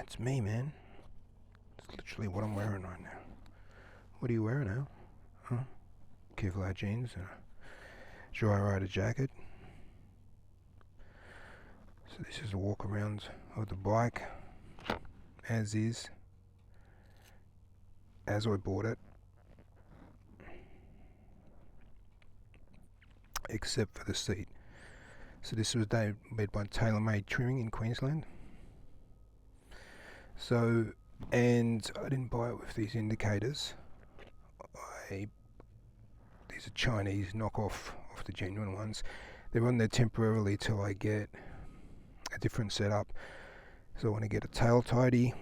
It's me, man. It's literally what I'm wearing right now. What are you wearing now? Huh? Kevlar jeans and a dry rider jacket. So this is a walk around of the bike as is, as I bought it, except for the seat. So this was made by TaylorMade Trimming in Queensland. So, and I didn't buy it with these indicators. These are Chinese knockoff of the genuine ones. They're on there temporarily till I get a different setup. So I want to get a tail tidy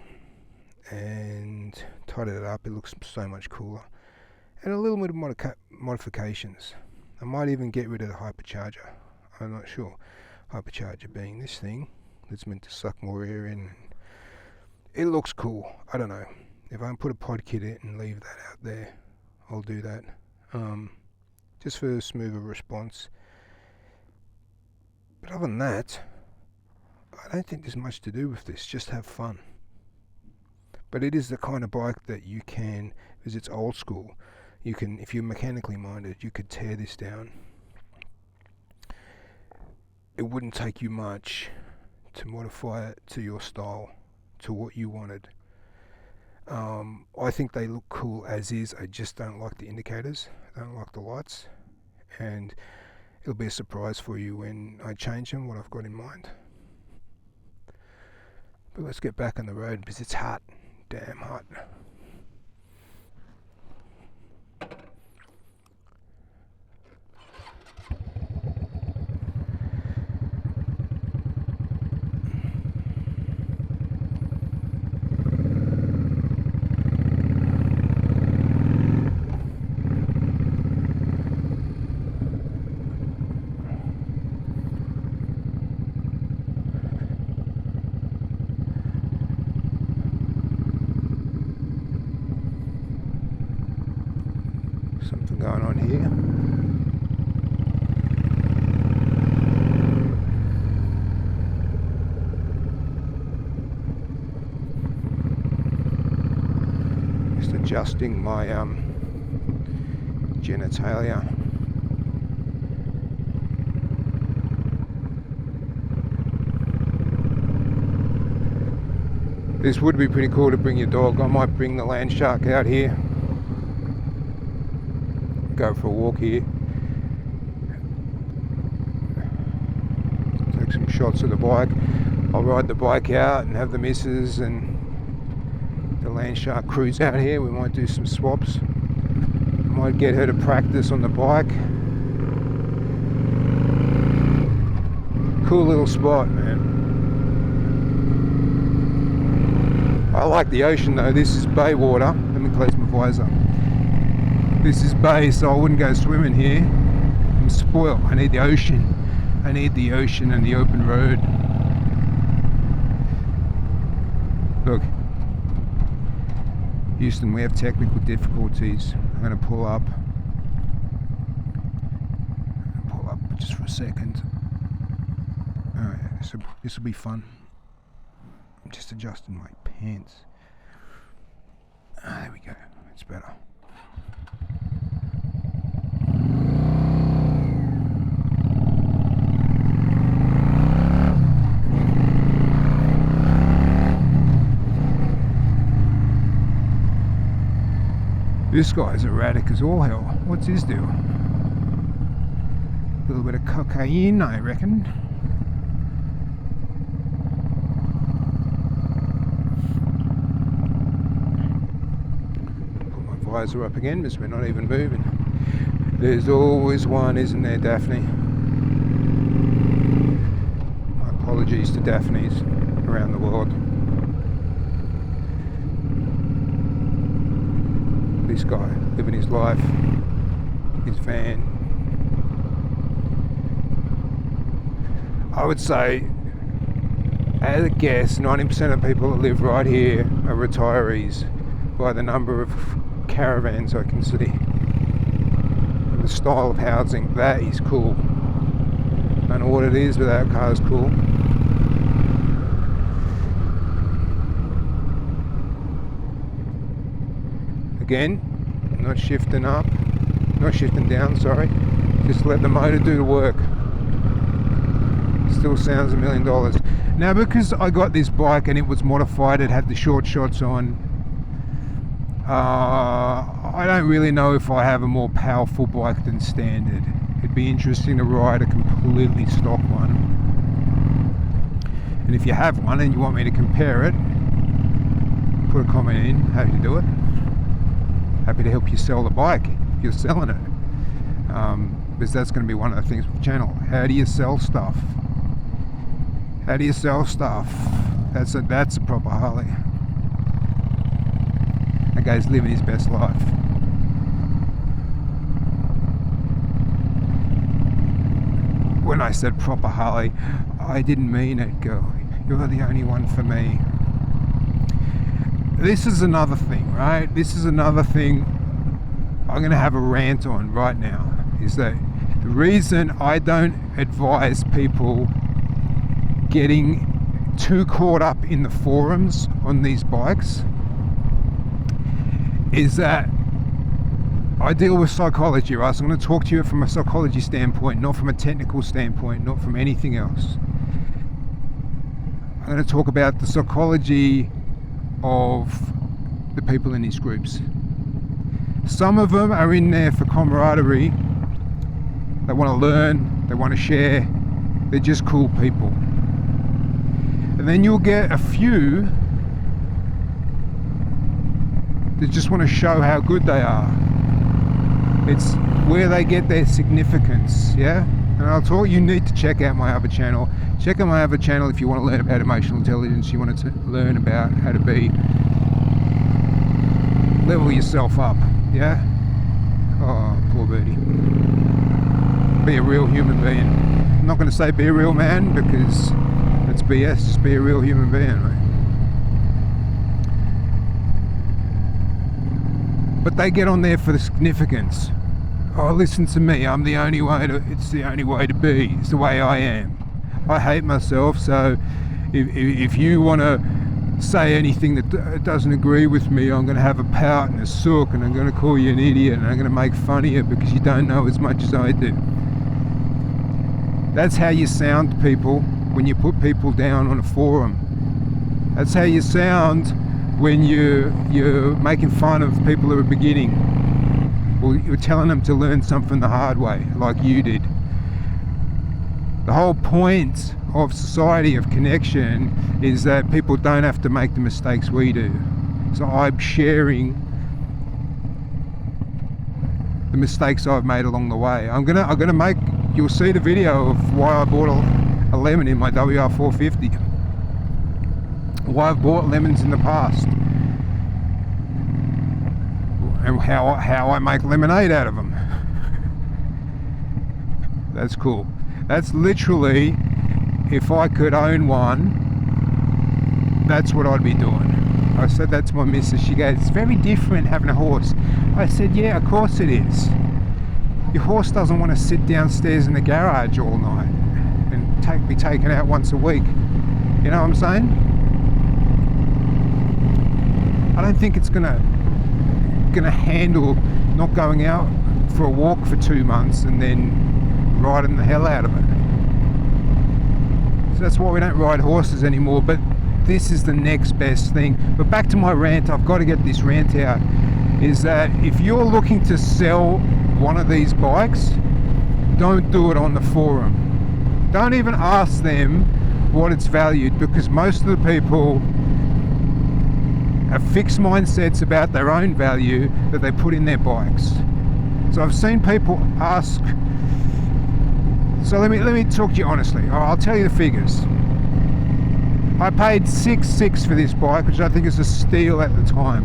and tidy it up. It looks so much cooler. And a little bit of modifications. I might even get rid of the hypercharger. I'm not sure. Hypercharger being this thing that's meant to suck more air in. It looks cool. I don't know. If I can put a pod kit in and leave that out there, I'll do that. Just for a smoother response. But other than that, I don't think there's much to do with this. Just have fun. But it is the kind of bike that you can, because it's old school, you can, if you're mechanically minded, you could tear this down. It wouldn't take you much to modify it to your style, to what you wanted. I think they look cool as is. I just don't like the indicators. I don't like the lights. And it'll be a surprise for you when I change them, what I've got in mind. But let's get back on the road because it's hot. Damn hot. Something going on here. Just adjusting my genitalia. This would be pretty cool to bring your dog. I might bring the land shark out here. Go for a walk here. Take some shots of the bike. I'll ride the bike out and have the missus and the land shark cruise out here. We might do some swaps. I might get her to practice on the bike. Cool little spot, man. I like the ocean though. This is bay water. Let me close my visor. This is bay, so I wouldn't go swimming here. I'm spoiled. I need the ocean. I need the ocean and the open road. Look. Houston, we have technical difficulties. I'm going to pull up. Pull up just for a second. Alright, this will be fun. I'm just adjusting my pants. There we go. It's better. This guy's erratic as all hell. What's his deal? A little bit of cocaine, I reckon. Put my visor up again because we're not even moving. There's always one, isn't there, Daphne? My apologies to Daphnes around the world. This guy living his life, his van. I would say, as a guess, 90% of people that live right here are retirees by the number of caravans I can see. The style of housing, that is cool. I don't know what it is, but that car is cool. again, not shifting up, not shifting down, sorry. Just let the motor do the work. Still sounds $1 million. Now, because I got this bike and it was modified, it had the short shots on, I don't really know if I have a more powerful bike than standard. It'd be interesting to ride a completely stock one. And if you have one and you want me to compare it, put a comment in, happy to do it. Happy to help you sell the bike if you're selling it. Because that's going to be one of the things with the channel. How do you sell stuff? How do you sell stuff? That's a proper Harley. That guy's living his best life. When I said proper Harley, I didn't mean it, girl. You're the only one for me. This is another thing, right? This is another thing I'm going to have a rant on right now. Is that the reason I don't advise people getting too caught up in the forums on these bikes is that I deal with psychology, right? So I'm going to talk to you from a psychology standpoint, not from a technical standpoint, not from anything else. I'm going to talk about the psychology of the people in these groups. Some of them are in there for camaraderie. They want to learn, they want to share, they're just cool people. And then you'll get a few that just want to show how good they are. It's where they get their significance, yeah? And I'll talk, you need to check out my other channel. Check out my other channel if you want to learn about emotional intelligence, you want to learn about how to level yourself up, yeah? Oh, poor birdie. Be a real human being. I'm not going to say be a real man because it's BS, just be a real human being, right? But they get on there for the significance. Oh, listen to me, I'm the only way to, it's the only way to be, it's the way I am. I hate myself, so if you want to say anything that doesn't agree with me, I'm going to have a pout and a sook and I'm going to call you an idiot and I'm going to make fun of you because you don't know as much as I do. That's how you sound to people when you put people down on a forum. That's how you sound when you're making fun of people who are beginning, or you're telling them to learn something the hard way, like you did. The whole point of society, of connection, is that people don't have to make the mistakes we do. So I'm sharing the mistakes I've made along the way. I'm gonna make, you'll see the video of why I bought a lemon in my WR450. Why I've bought lemons in the past. And how I make lemonade out of them. That's cool. That's literally, if I could own one, that's what I'd be doing. I said that to my missus. She goes, it's very different having a horse. I said, yeah, of course it is. Your horse doesn't want to sit downstairs in the garage all night and be taken out once a week. You know what I'm saying? I don't think it's gonna handle not going out for a walk for 2 months and then riding the hell out of it. So that's why we don't ride horses anymore, but this is the next best thing. But back to my rant, I've got to get this rant out, is that if you're looking to sell one of these bikes, don't do it on the forum. Don't even ask them what it's valued, because most of the people have fixed mindsets about their own value that they put in their bikes. So I've seen people ask, so let me talk to you honestly. I'll tell you the figures. I paid $6,600 for this bike, which I think is a steal at the time.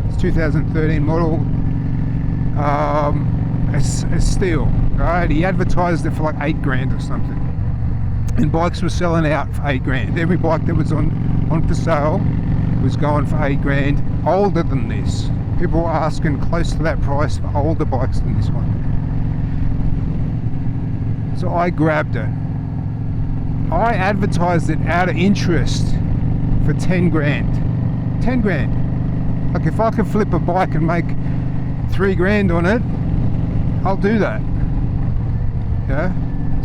It's 2013 model. A steal, right? He advertised it for like $8,000 or something, and bikes were selling out for $8,000. Every bike that was on for sale was going for $8,000. Older than this, people were asking close to that price for older bikes than this one. So I grabbed it. I advertised it out of interest for $10,000. $10,000. Like if I can flip a bike and make 3 grand on it, I'll do that. Yeah.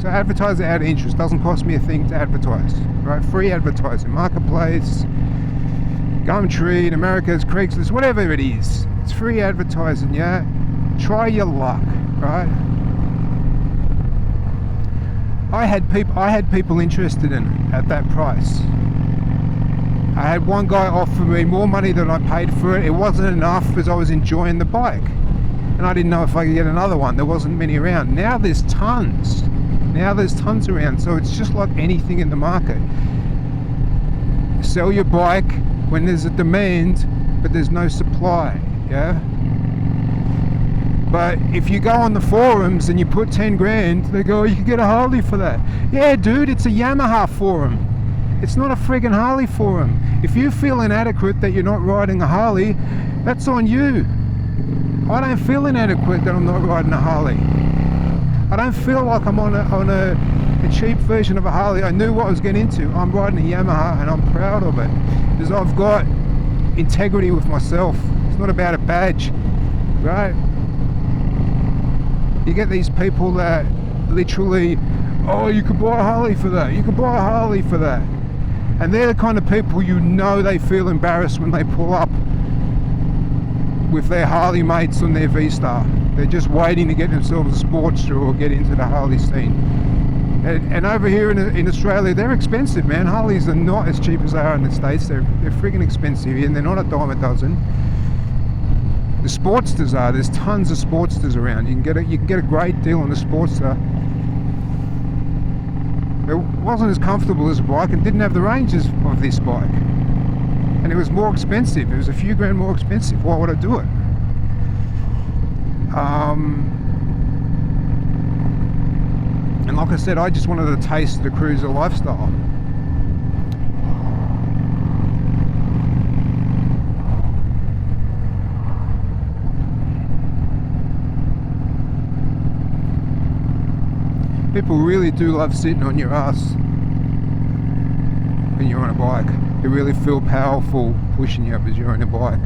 So advertise it out of interest. Doesn't cost me a thing to advertise. Right? Free advertising. Marketplace, Gumtree in America's Craigslist, whatever it is. It's free advertising. Yeah. Try your luck. Right. I had people interested in it at that price. I had one guy offer me more money than I paid for it. It wasn't enough because I was enjoying the bike. And I didn't know if I could get another one. There wasn't many around. Now there's tons. Now there's tons around. So it's just like anything in the market. Sell your bike when there's a demand, but there's no supply. Yeah? But if you go on the forums and you put 10 grand, they go, oh, you can get a Harley for that. Yeah, dude, it's a Yamaha forum. It's not a friggin' Harley forum. If you feel inadequate that you're not riding a Harley, that's on you. I don't feel inadequate that I'm not riding a Harley. I don't feel like I'm on a cheap version of a Harley. I knew what I was getting into. I'm riding a Yamaha and I'm proud of it. Because I've got integrity with myself. It's not about a badge, right? You get these people that literally, oh, you could buy a Harley for that. You could buy a Harley for that. And they're the kind of people you know they feel embarrassed when they pull up with their Harley mates on their Vstar. They're just waiting to get themselves a Sportster or get into the Harley scene. And over here in Australia, they're expensive, man. Harleys are not as cheap as they are in the States. They're friggin' expensive here, and they're not a dime a dozen. The Sportsters are. There's tons of Sportsters around. You can get a great deal on a Sportster. It wasn't as comfortable as a bike and didn't have the ranges of this bike. And it was more expensive. It was a few grand more expensive. Why would I do it? And like I said, I just wanted to taste the cruiser lifestyle. People really do love sitting on your ass when you're on a bike. They really feel powerful pushing you up as you're on a bike.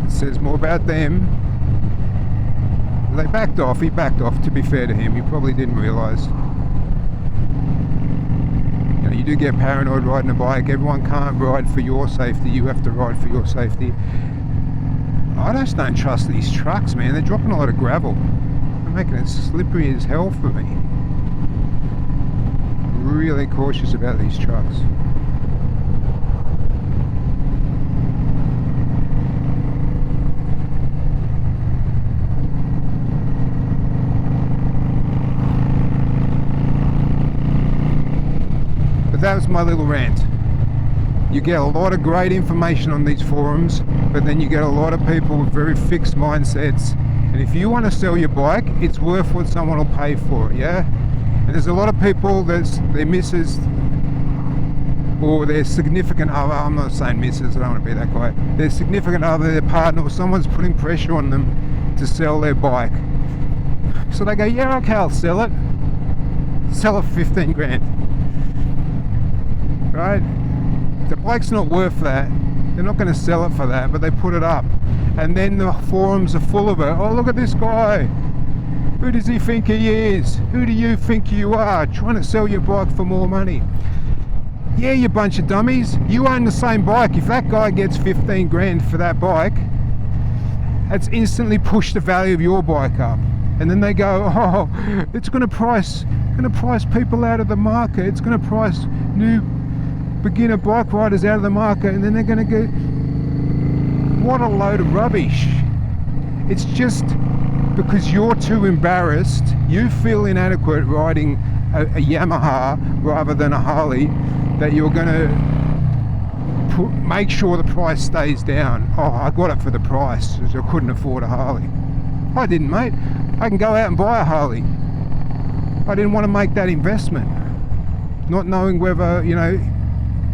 It says more about them. They backed off. He backed off, to be fair to him. He probably didn't realise. You know, you do get paranoid riding a bike. Everyone can't ride for your safety. You have to ride for your safety. I just don't trust these trucks, man. They're dropping a lot of gravel. They're making it slippery as hell for me. I'm really cautious about these trucks. But that was my little rant. You get a lot of great information on these forums, but then you get a lot of people with very fixed mindsets. And if you want to sell your bike, it's worth what someone will pay for it, yeah? And there's a lot of people that's their missus or their significant other, I'm not saying missus, I don't want to be that guy, their significant other, their partner, or someone's putting pressure on them to sell their bike. So they go, yeah, okay, I'll sell it. Sell it for 15 grand. Right? The bike's not worth that. They're not going to sell it for that, but they put it up. And then the forums are full of it. Oh, look at this guy. Who does he think he is? Who do you think you are? Trying to sell your bike for more money. Yeah, you bunch of dummies. You own the same bike. If that guy gets 15 grand for that bike, that's instantly pushed the value of your bike up. And then they go, oh, it's going to price people out of the market. It's going to price new beginner bike riders out of the market, and then they're going to go, what a load of rubbish. It's just because you're too embarrassed, you feel inadequate riding a Yamaha rather than a Harley, that you're going to make sure the price stays down. Oh, I got it for the price because I couldn't afford a Harley. I didn't, mate. I can go out and buy a Harley. I didn't want to make that investment, not knowing whether, you know,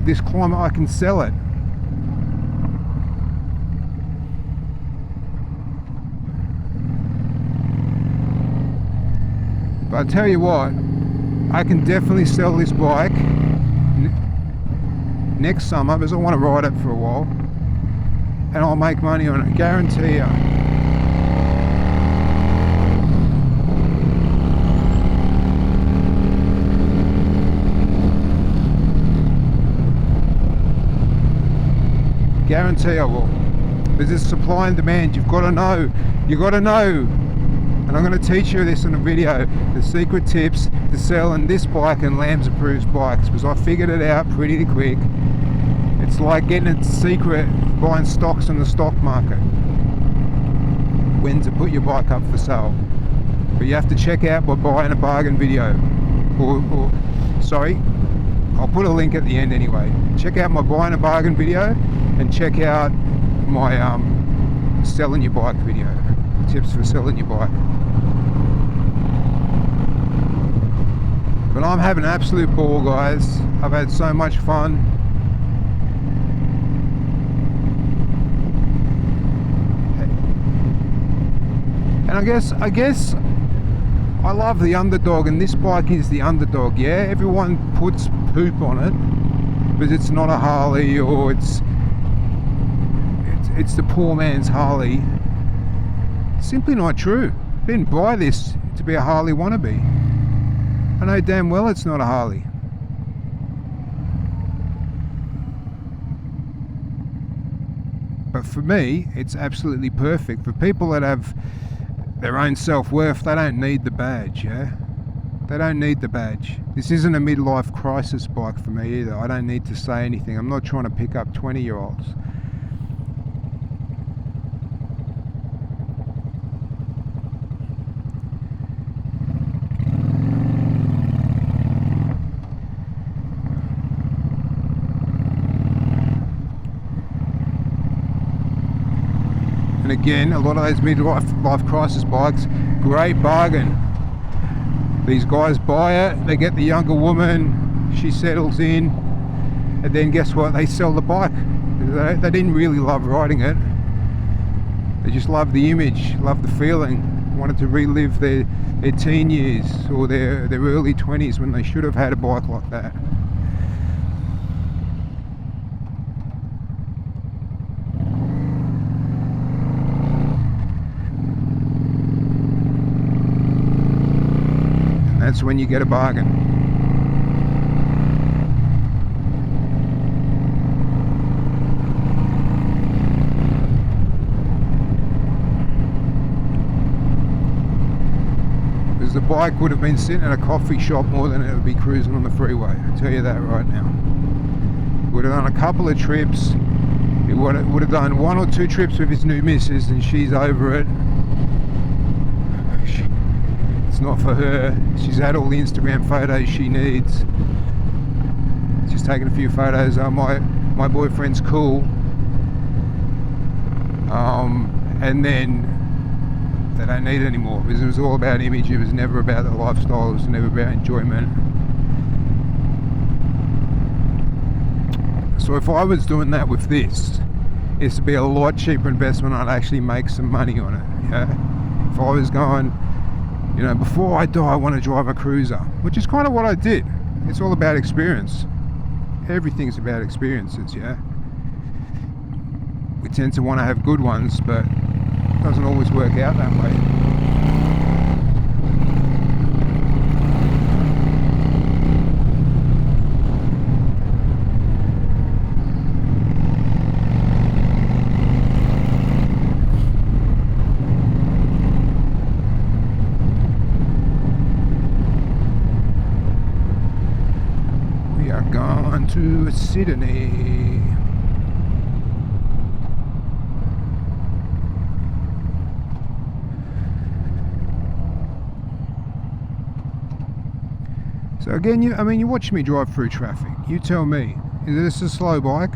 this climate I can sell it. But I tell you what, I can definitely sell this bike next summer because I want to ride it for a while, and I'll make money on it, guarantee you. Guarantee I will. There's this supply and demand. You've got to know. And I'm going to teach you this in a video, the secret tips to selling this bike and Lambs Approved bikes, because I figured it out pretty quick. It's like getting a secret, buying stocks in the stock market, when to put your bike up for sale. But you have to check out my buying a bargain video, or sorry, I'll put a link at the end anyway. Check out my buying a bargain video and check out my selling your bike video, tips for selling your bike. But I'm having an absolute ball, guys. I've had so much fun. And I guess I love the underdog, and this bike is the underdog. Yeah, everyone puts poop on it because it's not a Harley, or it's the poor man's Harley. Simply not true. I didn't buy this to be a Harley wannabe. I know damn well it's not a Harley. But for me, it's absolutely perfect. For people that have their own self-worth, they don't need the badge, yeah? They don't need the badge. This isn't a midlife crisis bike for me either. I don't need to say anything. I'm not trying to pick up 20-year-olds. And again, a lot of those midlife crisis bikes, great bargain. These guys buy it, they get the younger woman, she settles in, and then guess what? They sell the bike. They didn't really love riding it. They just loved the image, loved the feeling, wanted to relive their teen years or their early 20s when they should have had a bike like that. That's when you get a bargain. Because the bike would have been sitting in a coffee shop more than it would be cruising on the freeway. I'll tell you that right now. Would have done a couple of trips. He would have done 1 or 2 trips with his new missus, and she's over it. It's not for her. She's had all the Instagram photos she needs. She's taken a few photos. My boyfriend's cool. And then they don't need it anymore, because it was all about image. It was never about the lifestyle. It was never about enjoyment. So if I was doing that with this, it's to be a lot cheaper investment. I'd actually make some money on it. Yeah. If I was going, you know, before I die, I want to drive a cruiser, which is kind of what I did. It's all about experience. Everything's about experiences, yeah? We tend to want to have good ones, but it doesn't always work out that way. To Sydney. So again, you watch me drive through traffic. You tell me, is this a slow bike?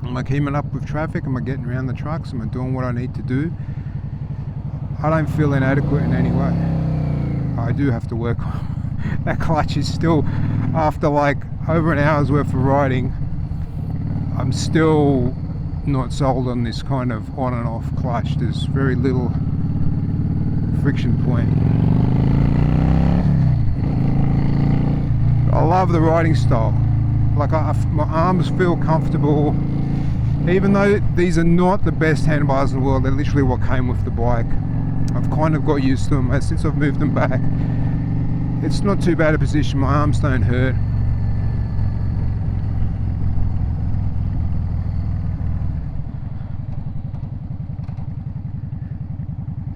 Am I keeping up with traffic? Am I getting around the trucks? Am I doing what I need to do? I don't feel inadequate in any way. I do have to work on that clutch. Is still, after like over an hour's worth of riding, I'm still not sold on this kind of on and off clutch. There's very little friction point. I love the riding style. Like my arms feel comfortable, even though these are not the best handlebars in the world. They're literally what came with the bike. I've kind of got used to them since I've moved them back. It's not too bad a position. My arms don't hurt.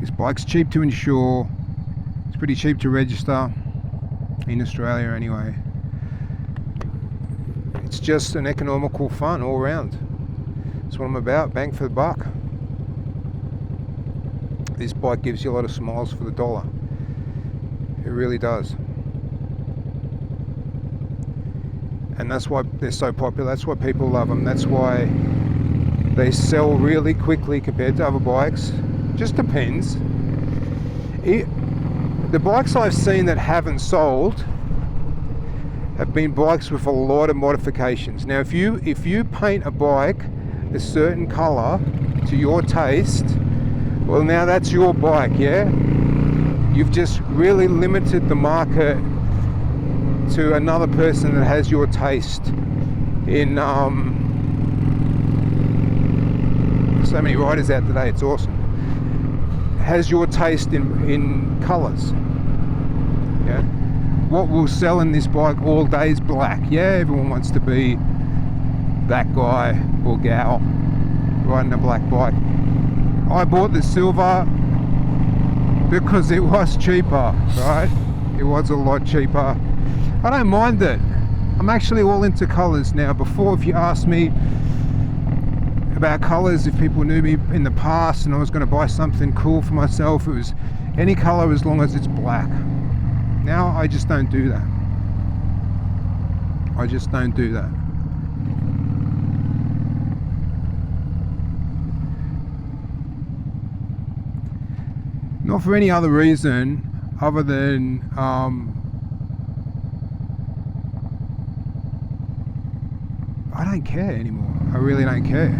This bike's cheap to insure. It's pretty cheap to register in Australia anyway. It's just an economical fun all round. That's what I'm about, bang for the buck. This bike gives you a lot of smiles for the dollar. It really does. And that's why they're so popular. That's why people love them. That's why they sell really quickly compared to other bikes. Just depends. The bikes I've seen that haven't sold have been bikes with a lot of modifications. Now if you paint a bike a certain colour to your taste, well, now that's your bike, yeah? You've just really limited the market to another person that has your taste in so many riders out today, it's awesome. Has your taste in colours. Yeah. What will sell in this bike all day is black. Yeah, everyone wants to be that guy or gal riding a black bike. I bought the silver because it was cheaper, right? It was a lot cheaper. I don't mind it. I'm actually all into colours now. Before, if you asked me about colours, if people knew me in the past and I was going to buy something cool for myself, it was any colour as long as it's black. Now I just don't do that. I just don't do that. Not for any other reason other than I don't care anymore. I really don't care.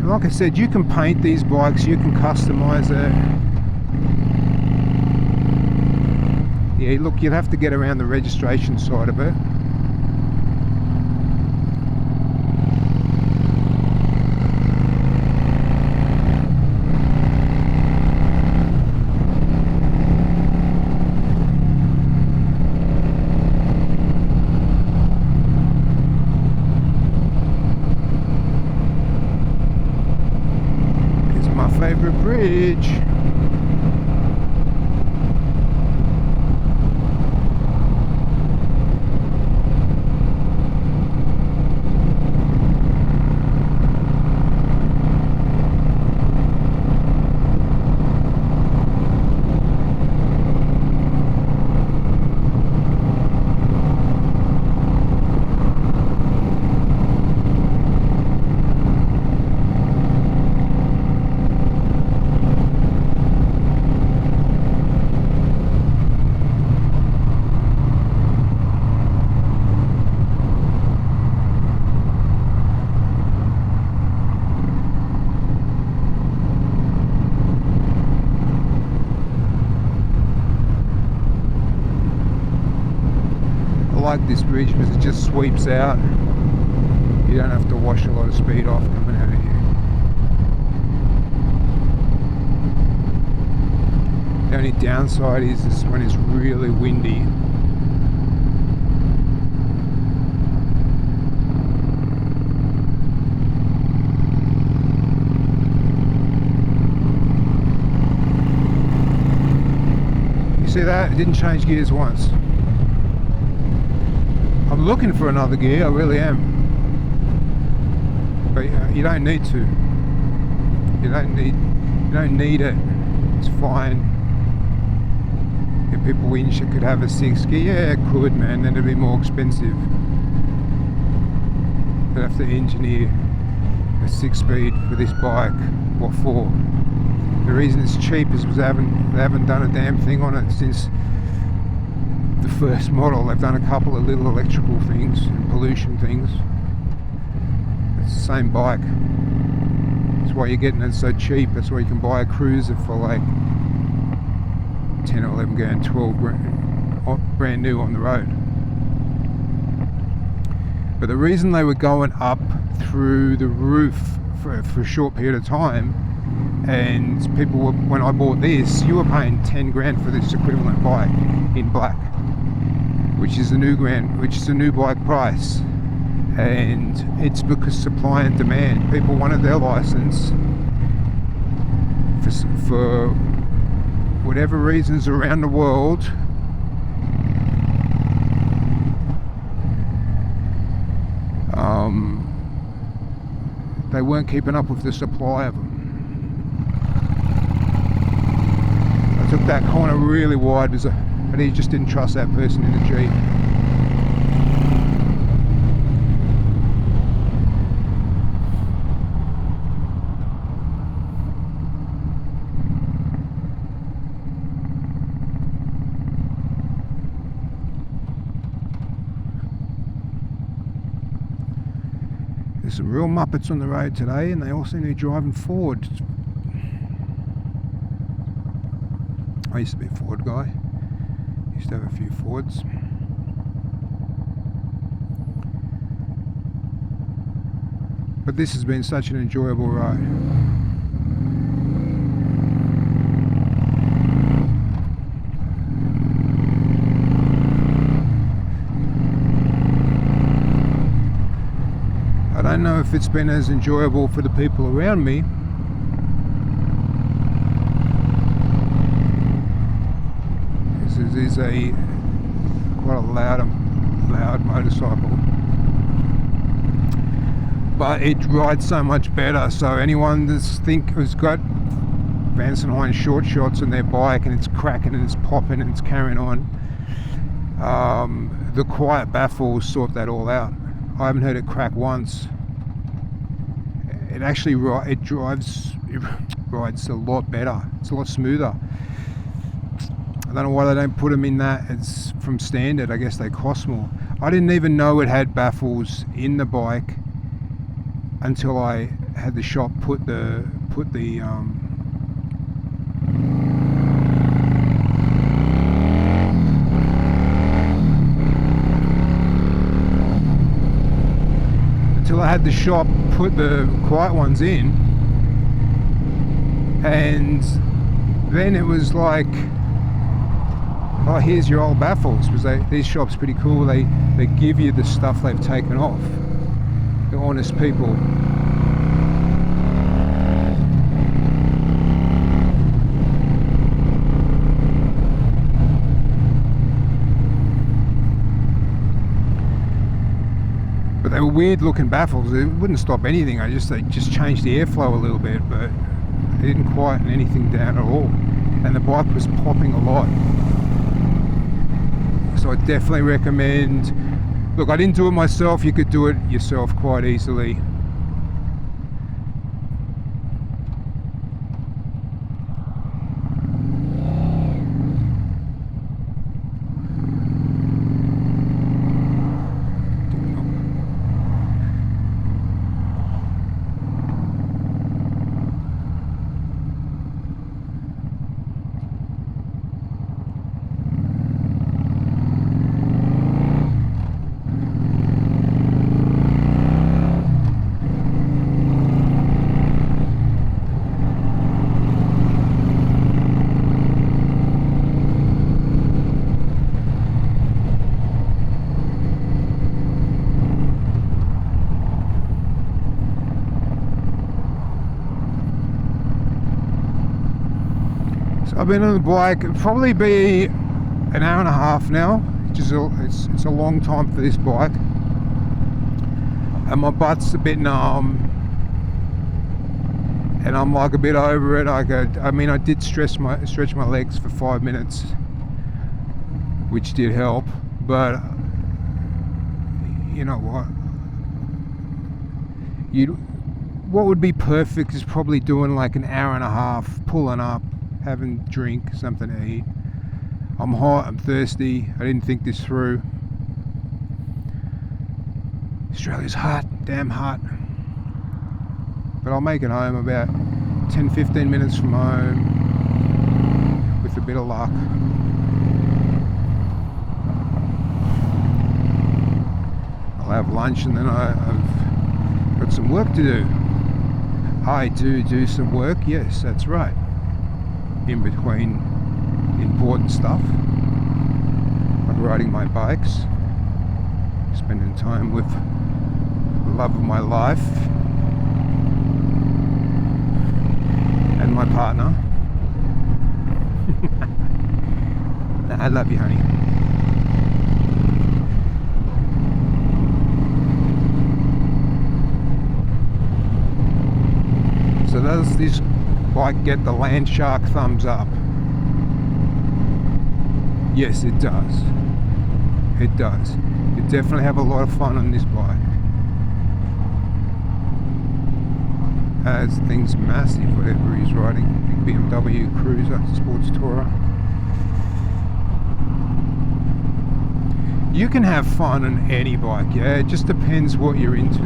Like I said, you can paint these bikes, you can customize it. Yeah, look, you'd have to get around the registration side of it. Favorite bridge. I like this bridge because it just sweeps out. You don't have to wash a lot of speed off coming out of here. The only downside is this when it's really windy. You see that? It didn't change gears once. I'm looking for another gear, I really am. But you don't need to. You don't need it. It's fine. If people winch, it could have a 6 gear. Yeah, it could, man. Then it'd be more expensive. They'd have to engineer a 6-speed for this bike. What for? The reason it's cheap is because they haven't done a damn thing on it since the first model. They've done a couple of little electrical things and pollution things. It's the same bike. It's why you're getting it so cheap. That's why you can buy a cruiser for like 10 or 11 grand, 12 grand, brand new on the road. But the reason they were going up through the roof for a short period of time, and people were, when I bought this, you were paying 10 grand for this equivalent bike in black, which is the new bike price. And it's because supply and demand. People wanted their license for whatever reasons around the world. They weren't keeping up with the supply of them. I took that corner really wide because I just didn't trust that person in the Jeep. There's some real muppets on the road today, and they all seem to be driving Ford. I used to be a Ford guy. Used to have a few Fords. But this has been such an enjoyable ride. I don't know if it's been as enjoyable for the people around me. This is quite a loud motorcycle, but it rides so much better. So anyone who's got Vance and Hines short shots on their bike and it's cracking and it's popping and it's carrying on, the quiet baffles sort that all out. I haven't heard it crack once. It actually rides a lot better. It's a lot smoother. I don't know why they don't put them in that. It's from standard. I guess they cost more. I didn't even know it had baffles in the bike until I had the shop put the quiet ones in, and then it was like, oh, here's your old baffles, because these shops are pretty cool. They give you the stuff they've taken off. They're honest people. But they were weird looking baffles. It wouldn't stop anything. They just changed the airflow a little bit, but they didn't quieten anything down at all. And the bike was popping a lot. So I definitely recommend. Look, I didn't do it myself. You could do it yourself quite easily. I've been on the bike, it'll probably be an hour and a half now, which is it's a long time for this bike, and my butt's a bit numb, and I'm like a bit over it. I did stretch my legs for 5 minutes, which did help, but you know what would be perfect is probably doing like an hour and a half, pulling up, having a drink, something to eat. I'm hot, I'm thirsty, I didn't think this through. Australia's hot, damn hot. but I'll make it home about 10-15 minutes from home with a bit of luck. I'll have lunch, and then I've got some work to do. I do some work, yes, that's right, in between important stuff, like riding my bikes, spending time with the love of my life and my partner. I love you, honey. So does this bike get the Land Shark thumbs up? Yes, it does. It does. You definitely have a lot of fun on this bike. This thing's massive, whatever he's riding. Big BMW Cruiser, sports tourer. You can have fun on any bike, yeah? It just depends what you're into.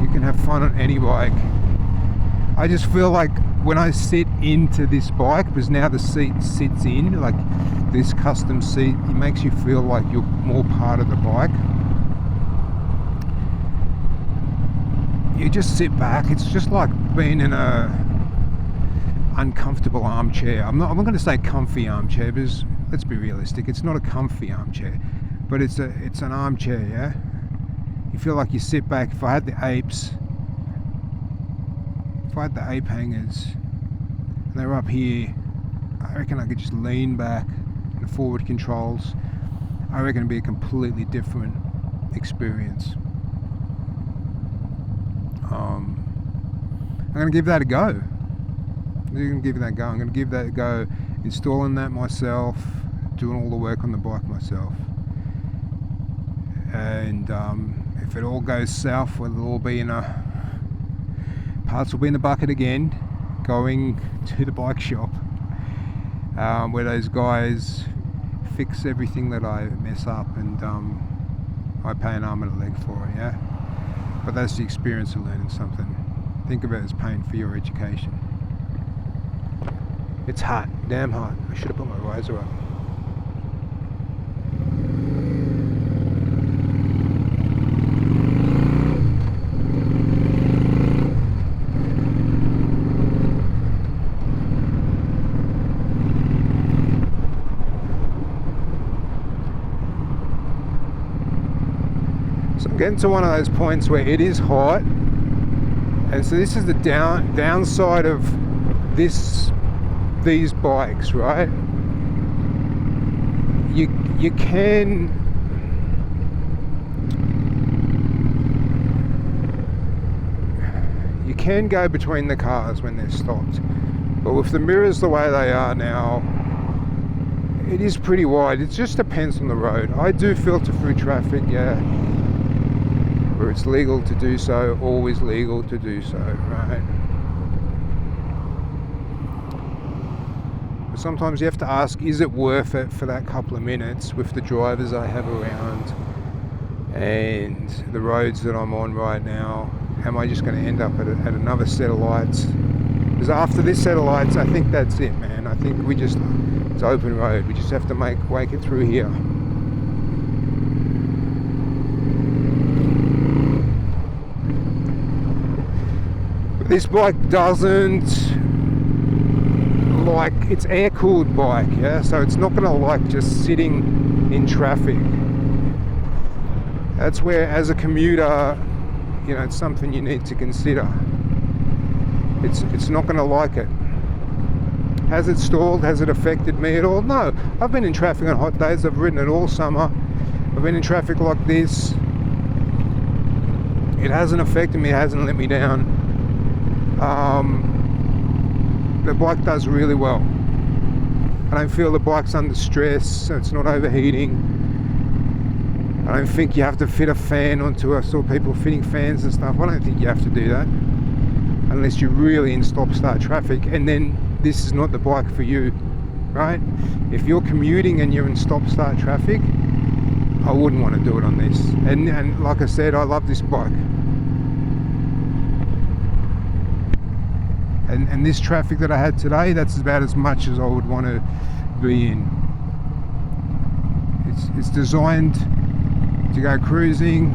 You can have fun on any bike. I just feel like when I sit into this bike, because now the seat sits in, like this custom seat, it makes you feel like you're more part of the bike. You just sit back. It's just like being in a uncomfortable armchair. I'm not going to say comfy armchair, because let's be realistic, it's not a comfy armchair, but it's an armchair, yeah? You feel like you sit back. If I had the ape hangers and they were up here, I reckon I could just lean back in the forward controls. I reckon it'd be a completely different experience. I'm going to give that a go. I'm going to give that a go, installing that myself, doing all the work on the bike myself. And if it all goes south, well, it'll all be parts will be in the bucket again, going to the bike shop, where those guys fix everything that I mess up, and I pay an arm and a leg for it, yeah? But that's the experience of learning something. Think of it as paying for your education. It's hot, damn hot. I should have put my visor up. So I'm getting to one of those points where it is hot. And so this is the downside of these bikes, right? You can go between the cars when they're stopped, but with the mirrors the way they are now, it is pretty wide. It just depends on the road. I do filter through traffic, yeah, where it's legal to do so, always legal to do so, right? But sometimes you have to ask, is it worth it for that couple of minutes with the drivers I have around and the roads that I'm on right now? Am I just going to end up at another set of lights? Because after this set of lights, I think that's it, man. I think it's open road. We just have to make it through here. This bike doesn't like, it's air-cooled bike, yeah, so it's not gonna like just sitting in traffic. That's where, as a commuter, you know, it's something you need to consider. It's not gonna like it. Has it stalled? Has it affected me at all? No. I've been in traffic on hot days. I've ridden it all summer. I've been in traffic like this. It hasn't affected me. It hasn't let me down. The bike does really well. I don't feel the bike's under stress, so it's not overheating. I don't think you have to fit a fan onto it. I saw people fitting fans and stuff. I don't think you have to do that unless you're really in stop-start traffic, and then this is not the bike for you, right? If you're commuting and you're in stop-start traffic, I wouldn't want to do it on this. And like I said, I love this bike. And this traffic that I had today, that's about as much as I would want to be in. It's designed to go cruising.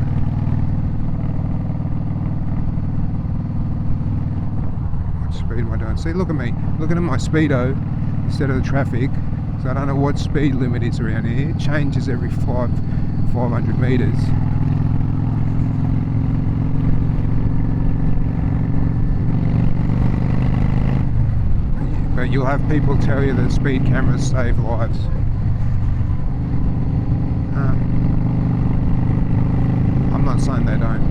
What speed am I doing? See, look at me, looking at my speedo instead of the traffic. So I don't know what speed limit is around here. It changes every 500 meters. But you'll have people tell you that speed cameras save lives. I'm not saying they don't.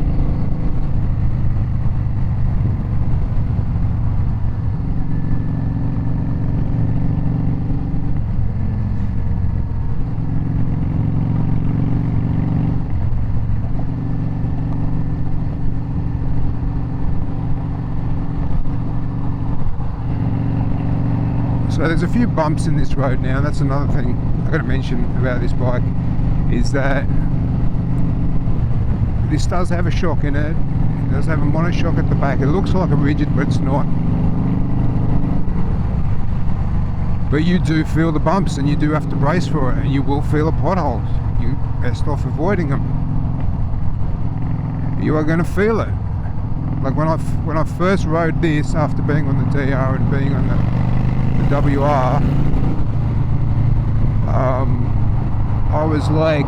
So there's a few bumps in this road now. That's another thing I've got to mention about this bike, is that this does have a shock in it. It does have a monoshock at the back. It looks like a rigid, but it's not. But you do feel the bumps, and you do have to brace for it, and you will feel the potholes. You best off avoiding them. You are going to feel it. Like when I first rode this after being on the DR and being on the WR, I was like,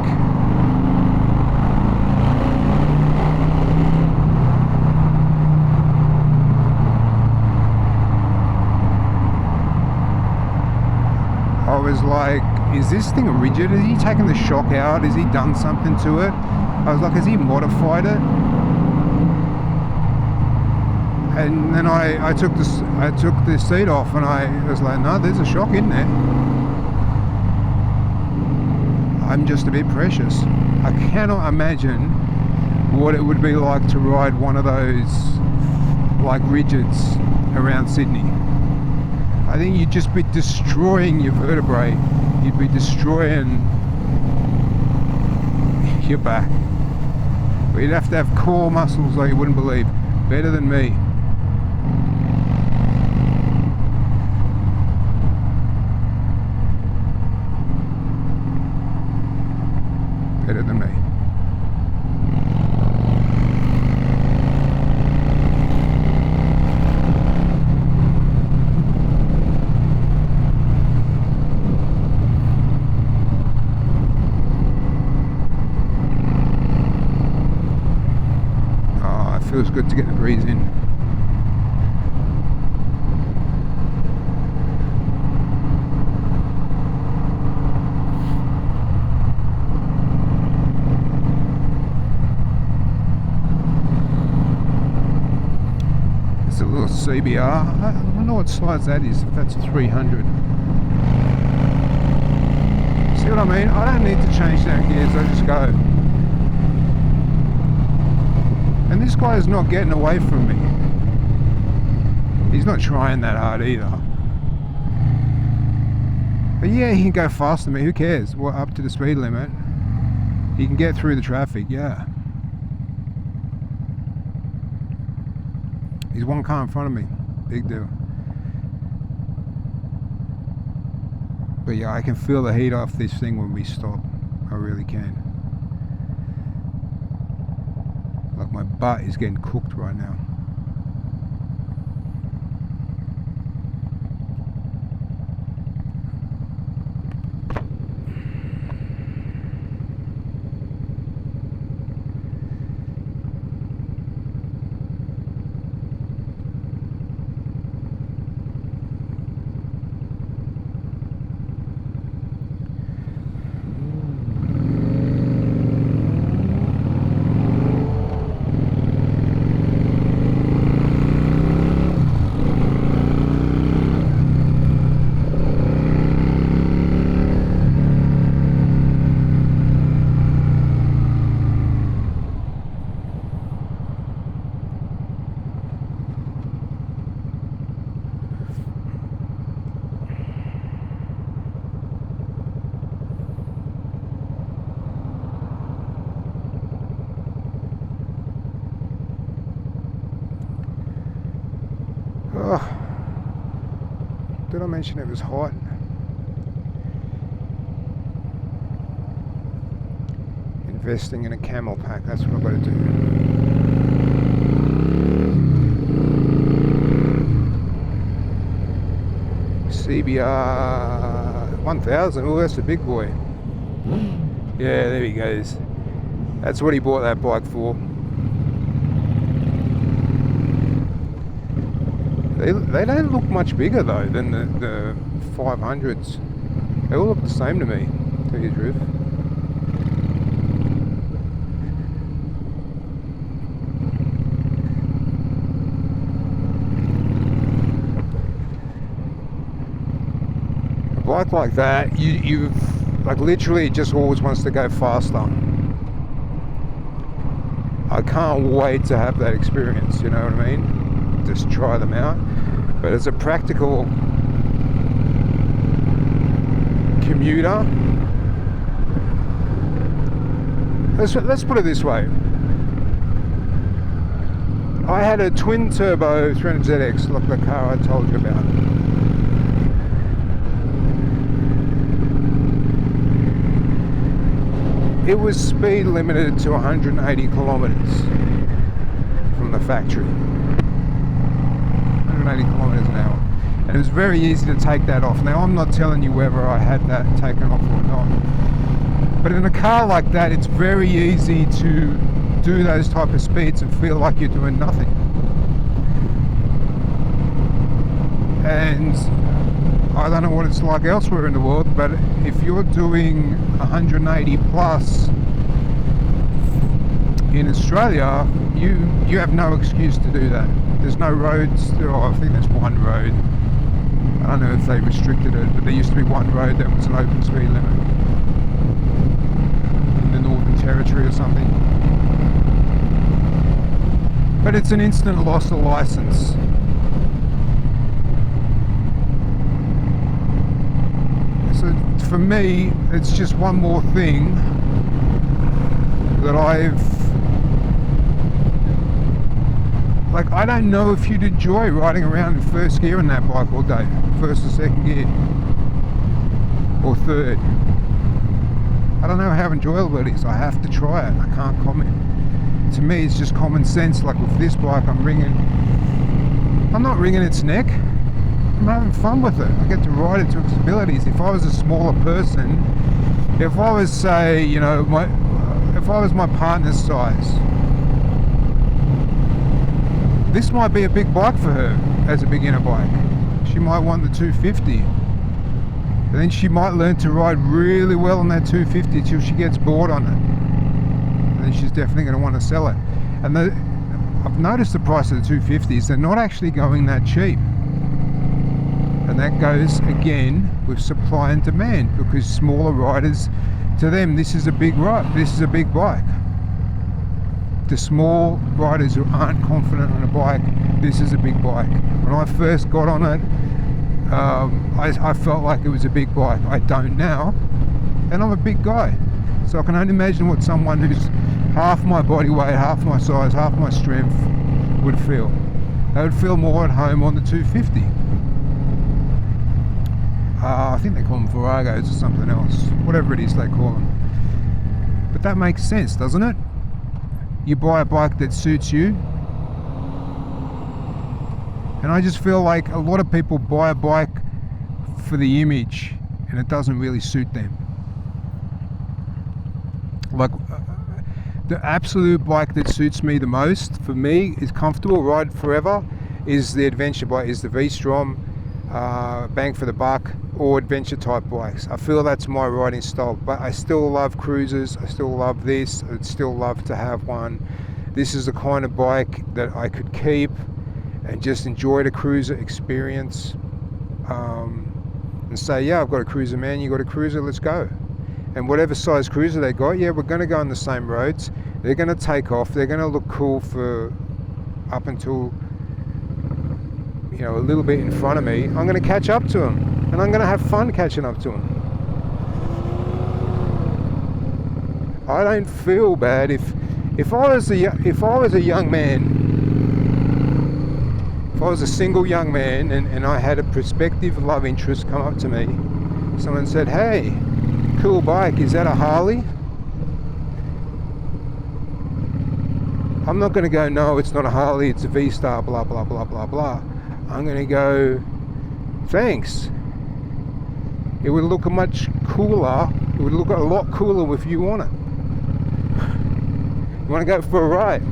is this thing rigid? Is he taken the shock out? Has he done something to it? I was like, has he modified it? And then I took the seat off, and I was like, no, there's a shock in there. I'm just a bit precious. I cannot imagine what it would be like to ride one of those like rigids around Sydney. I think you'd just be destroying your vertebrae. You'd be destroying your back. But you'd have to have core muscles like you wouldn't believe. Better than me. Better than me. Oh, it feels good to get the breeze in. CBR. I wonder what size that is, if that's a 300. See what I mean? I don't need to change down gears, I just go. And this guy is not getting away from me. He's not trying that hard either. But yeah, he can go faster than me, who cares? Well, up to the speed limit. He can get through the traffic, yeah. He's one car in front of me. Big deal. But yeah, I can feel the heat off this thing when we stop. I really can. Like my butt is getting cooked right now. Did I mention it was hot? Investing in a camel pack, that's what I've got to do. CBR 1000, oh that's a big boy. Yeah, there he goes. That's what he bought that bike for. They don't look much bigger though than the 500s. They all look the same to me, to tell you the truth. A bike like that, you've like literally just always wants to go faster. I can't wait to have that experience, you know what I mean? Just try them out. But as a practical commuter, let's put it this way. I had a twin turbo 300ZX, like the car I told you about. It was speed limited to 180 kilometers from the factory. 180 kilometers an hour. And it was very easy to take that off. Now I'm not telling you whether I had that taken off or not. But in a car like that, it's very easy to do those type of speeds and feel like you're doing nothing. And I don't know what it's like elsewhere in the world, but if you're doing 180 plus in Australia, you have no excuse to do that. There's no roads. I think there's one road. I don't know if they restricted it, but there used to be one road that was an open speed limit in the Northern Territory or something. But it's an instant loss of license. So for me, it's just one more thing that I don't know if you'd enjoy riding around in first gear in that bike all day, first or second gear, or third. I don't know how enjoyable it is. I have to try it. I can't comment. To me, it's just common sense. Like with this bike, I'm not wringing its neck. I'm having fun with it. I get to ride it to its abilities. If I was a smaller person, if I was, say, you know, if I was my partner's size, this might be a big bike for her as a beginner bike. She might want the 250. And then she might learn to ride really well on that 250 till she gets bored on it. And then she's definitely going to want to sell it. And I've noticed the price of the 250s, they're not actually going that cheap. And that goes again with supply and demand, because smaller riders, to them this is a big ride, this is a big bike. The small riders who aren't confident on a bike, this is a big bike. When I first got on it, I felt like it was a big bike. I don't now, and I'm a big guy, so I can only imagine what someone who's half my body weight, half my size, half my strength would feel. They would feel more at home on the 250. I think they call them Viragos or something else, whatever it is they call them. But that makes sense, doesn't it? You buy a bike that suits you. And I just feel like a lot of people buy a bike for the image and it doesn't really suit them. Like the absolute bike that suits me the most, for me, is comfortable, ride forever, is the adventure bike, is the Vstar bang for the buck, or adventure type bikes. I feel that's my riding style, but I still love cruisers, I still love this, I'd still love to have one. This is the kind of bike that I could keep and just enjoy the cruiser experience, and say, yeah, I've got a cruiser, man, you got a cruiser, let's go. And whatever size cruiser they got, yeah, we're going to go on the same roads, they're going to take off, they're going to look cool for up until, you know, a little bit in front of me. I'm going to catch up to them, and I'm going to have fun catching up to them. I don't feel bad if I was a young man, if I was a single young man and I had a prospective love interest come up to me, someone said, "Hey, cool bike, is that a Harley?" I'm not going to go, "No, it's not a Harley, it's a Vstar, blah, blah, blah, blah, blah." I'm going to go, "Thanks. It would look much cooler. It would look a lot cooler if you want it. You want to go for a ride?"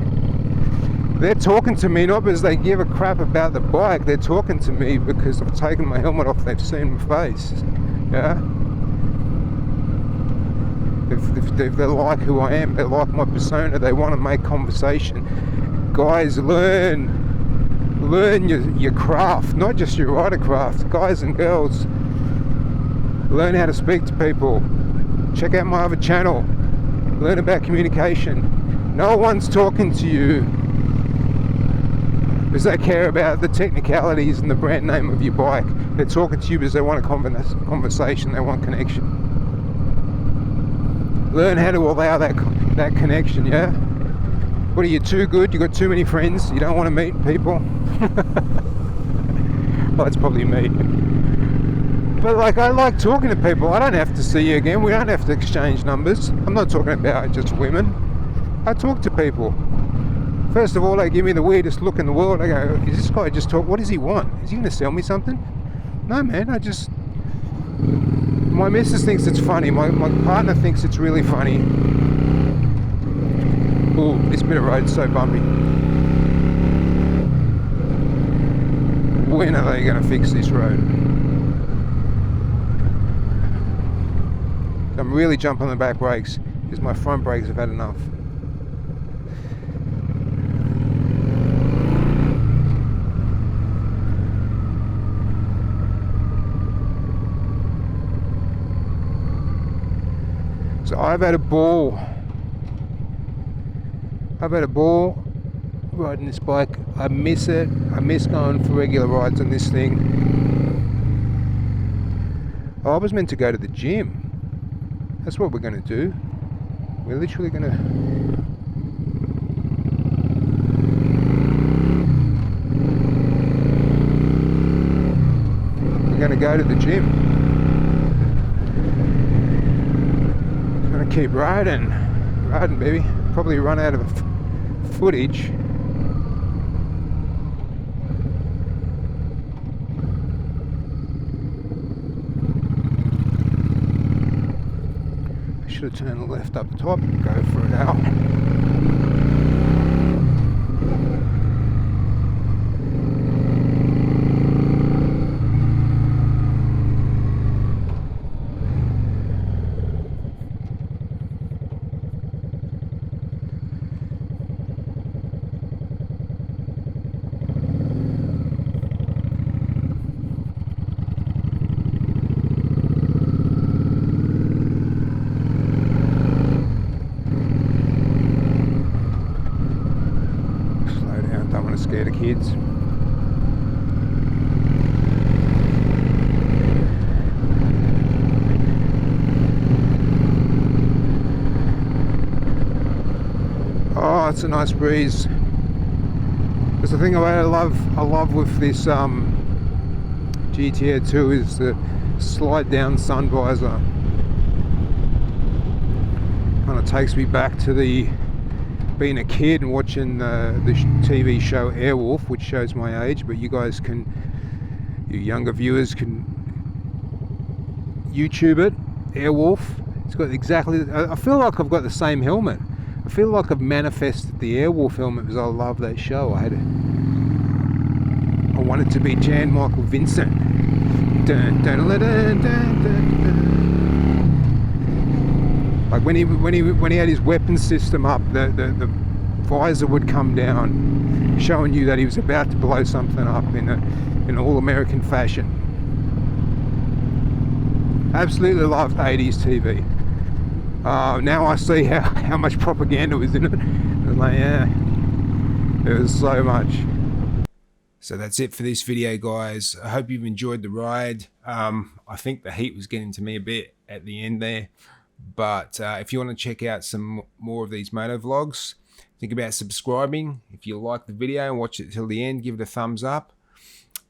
They're talking to me not because they give a crap about the bike. They're talking to me because I've taken my helmet off. They've seen my face. Yeah. If they like who I am, they like my persona, they want to make conversation. Guys, learn your craft, not just your rider craft. Guys and girls, learn how to speak to people. Check out my other channel. Learn about communication. No one's talking to you because they care about the technicalities and the brand name of your bike. They're talking to you because they want a conversation, they want connection. Learn how to allow that connection, yeah? What are you, too good? You got too many friends? You don't want to meet people? Well, that's probably me. But like, I like talking to people. I don't have to see you again. We don't have to exchange numbers. I'm not talking about just women. I talk to people. First of all, they give me the weirdest look in the world. I go, "Is this guy just talk? What does he want? Is he going to sell me something?" No, man, my missus thinks it's funny. My partner thinks it's really funny. Ooh, this bit of road's so bumpy. When are they going to fix this road? I'm really jumping on the back brakes because my front brakes have had enough. So I've had a ball riding this bike. I miss it. I miss going for regular rides on this thing. I was meant to go to the gym. That's what we're going to do. We're literally going to... We're going to go to the gym. Keep riding, baby. Probably run out of footage. I should have turned left up the top and go for it out. Scare the kids. Oh, it's a nice breeze. That's the thing I love with this GTR 2 is the slide down sun visor. Kind of takes me back to being a kid and watching the TV show Airwolf, which shows my age, but you younger viewers can YouTube it. Airwolf. It's got exactly. I feel like I've got the same helmet. I feel like I've manifested the Airwolf helmet because I love that show. I wanted to be Jan Michael Vincent. Dun, dun, dun, dun, dun, dun. Like when he had his weapon system up, the visor would come down, showing you that he was about to blow something up in an all-American fashion. Absolutely loved 80s TV. Now I see how much propaganda was in it. I was like, yeah, it was so much. So that's it for this video, guys. I hope you've enjoyed the ride. I think the heat was getting to me a bit at the end there. But if you want to check out some more of these moto vlogs, think about subscribing. If you like the video and watch it till the end, give it a thumbs up.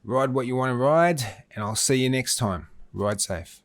Ride what you want to ride, and I'll see you next time. Ride safe.